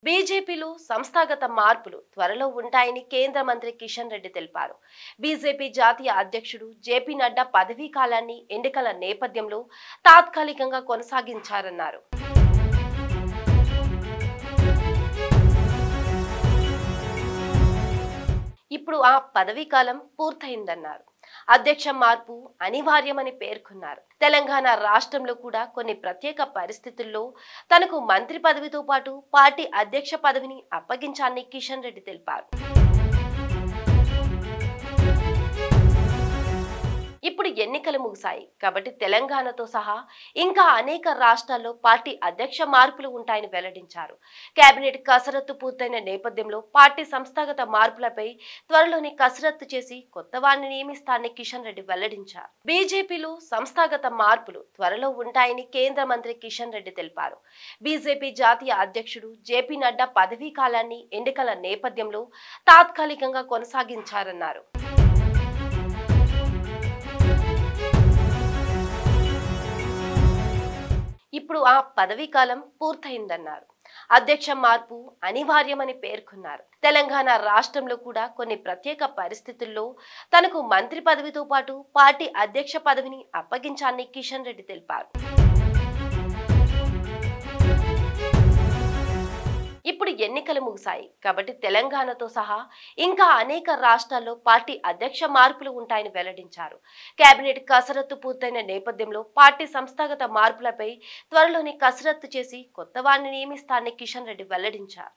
బీజేపీలో సంస్థాగత మార్పులు త్వరలో ఉంటాయని కేంద్ర మంత్రి కిషన్ రెడ్డి తెలిపారు. బీజేపీ జాతీయ అధ్యక్షుడు జేపీ నడ్డా పదవీ కాలాన్ని ఎన్నికల నేపథ్యంలో తాత్కాలికంగా కొనసాగించారన్నారు. ఇప్పుడు ఆ పదవీ కాలం పూర్తయిందన్నారు. అధ్యక్ష మార్పు అనివార్యమని పేర్కొన్నారు. తెలంగాణ రాష్ట్రంలో కూడా కొన్ని ప్రత్యేక పరిస్థితుల్లో తనకు మంత్రి పదవితో పాటు పార్టీ అధ్యక్ష పదవిని అప్పగించాలని కిషన్ రెడ్డి తెలిపారు. ఇప్పుడు ఎన్నికలు ముగిశాయి కాబట్టి తెలంగాణతో సహా ఇంకా అనేక రాష్ట్రాల్లో పార్టీ అధ్యక్ష మార్పులు ఉంటాయని వెల్లడించారు. కేబినెట్ కసరత్తు పూర్తయిన నేపథ్యంలో పార్టీ సంస్థాగత మార్పులపై త్వరలోనే కసరత్తు చేసి కొత్త వారిని నియమిస్తారని కిషన్ రెడ్డి వెల్లడించారు. బీజేపీలో సంస్థాగత మార్పులు త్వరలో ఉంటాయని కేంద్ర మంత్రి కిషన్ రెడ్డి తెలిపారు. బీజేపీ జాతీయ అధ్యక్షుడు జేపీ నడ్డా పదవీ కాలాన్ని ఎన్నికల నేపథ్యంలో తాత్కాలికంగా కొనసాగించారన్నారు. ఇప్పుడు ఆ పదవీ కాలం పూర్తయిందన్నారు. అధ్యక్ష మార్పు అనివార్యమని పేర్కొన్నారు. తెలంగాణ రాష్ట్రంలో కూడా కొన్ని ప్రత్యేక పరిస్థితుల్లో తనకు మంత్రి పదవితో పాటు పార్టీ అధ్యక్ష పదవిని అప్పగించాలని కిషన్ రెడ్డి తెలిపారు. ఇప్పుడు ఎన్నికలు ముగిశాయి కాబట్టి తెలంగాణతో సహా ఇంకా అనేక రాష్ట్రాల్లో పార్టీ అధ్యక్ష మార్పులు ఉంటాయని వెల్లడించారు. కేబినెట్ కసరత్తు పూర్తయిన నేపథ్యంలో పార్టీ సంస్థాగత మార్పులపై త్వరలోనే కసరత్తు చేసి కొత్త వారిని నియమిస్తారని కిషన్ రెడ్డి వెల్లడించారు.